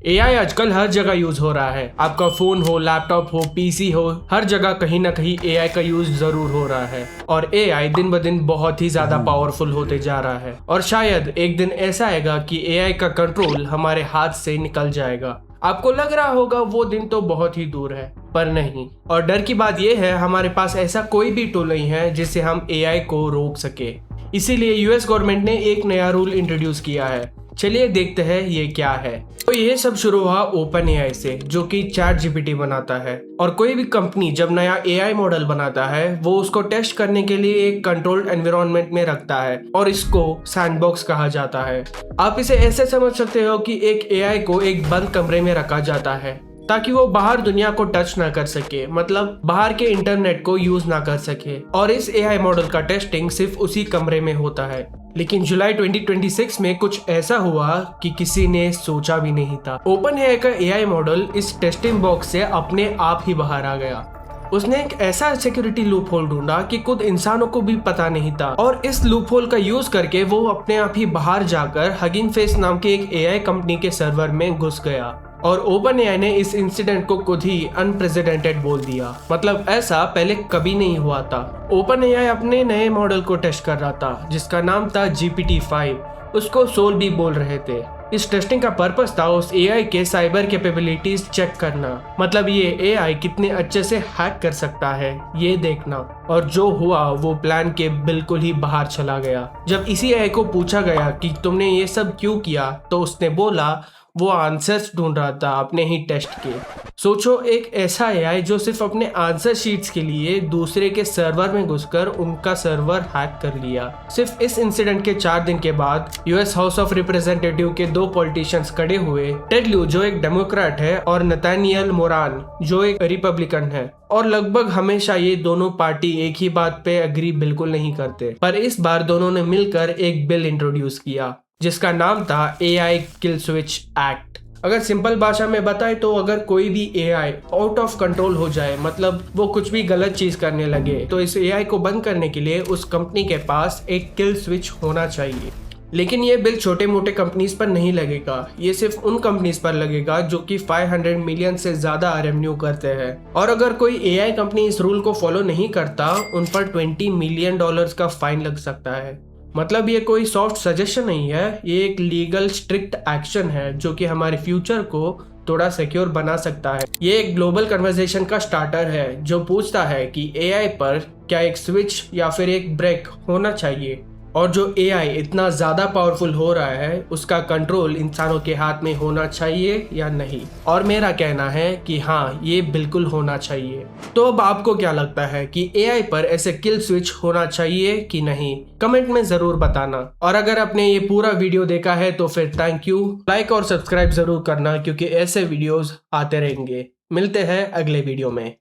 AI आजकल हर जगह use हो रहा है। आपका फोन हो, लैपटॉप हो, पीसी हो, हर जगह कहीं ना कहीं एआई का यूज जरूर हो रहा है। और एआई दिन ब दिन बहुत ही ज्यादा पावरफुल होते जा रहा है और शायद एक दिन ऐसा आएगा कि एआई का कंट्रोल हमारे हाथ से निकल जाएगा। आपको लग रहा होगा वो दिन तो बहुत ही दूर है, पर नहीं। और डर की बात यह है, हमारे पास ऐसा कोई भी टूल नहीं है जिससे हम एआई को रोक सके। इसीलिए यूएस गवर्नमेंट ने एक नया रूल इंट्रोड्यूस किया है। चलिए देखते हैं ये क्या है। तो ये सब शुरू हुआ ओपन एआई से, जो कि चैट जीपीटी बनाता है। और कोई भी कंपनी जब नया एआई मॉडल बनाता है, वो उसको टेस्ट करने के लिए एक कंट्रोल्ड एनवायरनमेंट में रखता है और इसको सैंडबॉक्स कहा जाता है। आप इसे ऐसे समझ सकते हो कि एक एआई को एक बंद कमरे में रखा जाता है ताकि वो बाहर दुनिया को टच ना कर सके, मतलब बाहर के इंटरनेट को यूज ना कर सके। और इस एआई मॉडल का टेस्टिंग सिर्फ उसी कमरे में होता है। लेकिन जुलाई 2026 में कुछ ऐसा हुआ कि किसी ने सोचा भी नहीं था। ओपन एआई का एआई मॉडल इस टेस्टिंग बॉक्स से अपने आप ही बाहर आ गया। उसने एक ऐसा सिक्योरिटी लूप होल ढूंढा कि खुद इंसानों को भी पता नहीं था, और इस लूप होल का यूज करके वो अपने आप ही बाहर जाकर हगिंग फेस नाम के एक एआई कंपनी के सर्वर में घुस गया। और ओपन एआई ने इस इंसिडेंट को खुद ही अनप्रेसिडेंटेड बोल दिया, मतलब ऐसा पहले कभी नहीं हुआ था। ओपन एआई अपने नए मॉडल को टेस्ट कर रहा था जिसका नाम था GPT-5। उसको सोल भी बोल रहे थे। इस टेस्टिंग का पर्पस था उस एआई के साइबर कैपेबिलिटीज चेक करना, मतलब ये एआई कितने अच्छे से हैक कर सकता है ये देखना। और जो हुआ वो प्लान के बिल्कुल ही बाहर चला गया। जब इसी एआई को पूछा गया कि तुमने ये सब क्यों किया, तो उसने बोला वो आंसर्स ढूंढ रहा था अपने ही टेस्ट के। सोचो, एक ऐसा एआई जो सिर्फ अपने आंसर शीट्स के लिए दूसरे के सर्वर में घुसकर उनका सर्वर हैक कर लिया। सिर्फ इस इंसिडेंट के 4 दिन के बाद यूएस हाउस ऑफ रिप्रेजेंटेटिव के 2 पॉलिटिशियंस खड़े हुए, टेड लियू जो एक डेमोक्रेट है और नथानिएल मोरान जो एक रिपब्लिकन है। और लगभग हमेशा ये दोनों पार्टी एक ही बात पे एग्री बिल्कुल नहीं करते, पर इस बार दोनों ने मिलकर एक बिल इंट्रोड्यूस किया जिसका नाम था एआई किल स्विच एक्ट। अगर सिंपल भाषा में बताए तो अगर कोई भी एआई आउट ऑफ कंट्रोल हो जाए, मतलब वो कुछ भी गलत चीज करने लगे, तो इस एआई को बंद करने के लिए उस कंपनी के पास एक किल स्विच होना चाहिए। लेकिन ये बिल छोटे मोटे कंपनीज पर नहीं लगेगा, ये सिर्फ उन कंपनीज पर लगेगा जो कि 500 मिलियन से ज्यादा रेवेन्यू करते हैं। और अगर कोई एआई कंपनी इस रूल को फॉलो नहीं करता, उन पर $20 मिलियन का फाइन लग सकता है। मतलब ये कोई सॉफ्ट सजेशन नहीं है, ये एक लीगल स्ट्रिक्ट एक्शन है जो कि हमारे फ्यूचर को थोड़ा सिक्योर बना सकता है। ये एक ग्लोबल कन्वर्सेशन का स्टार्टर है जो पूछता है कि एआई पर क्या एक स्विच या फिर एक ब्रेक होना चाहिए। और जो एआई इतना ज़्यादा पावरफुल हो रहा है, उसका कंट्रोल इंसानों के हाथ में होना चाहिए या नहीं। और मेरा कहना है कि हाँ, ये बिल्कुल होना चाहिए। तो अब आपको क्या लगता है कि एआई पर ऐसे किल स्विच होना चाहिए कि नहीं? कमेंट में ज़रूर बताना। और अगर आपने ये पूरा वीडियो देखा है तो फिर थैंक यू। लाइक और सब्सक्राइब ज़रूर करना, क्योंकि ऐसे वीडियोज़ आते रहेंगे। मिलते हैं अगले वीडियो में।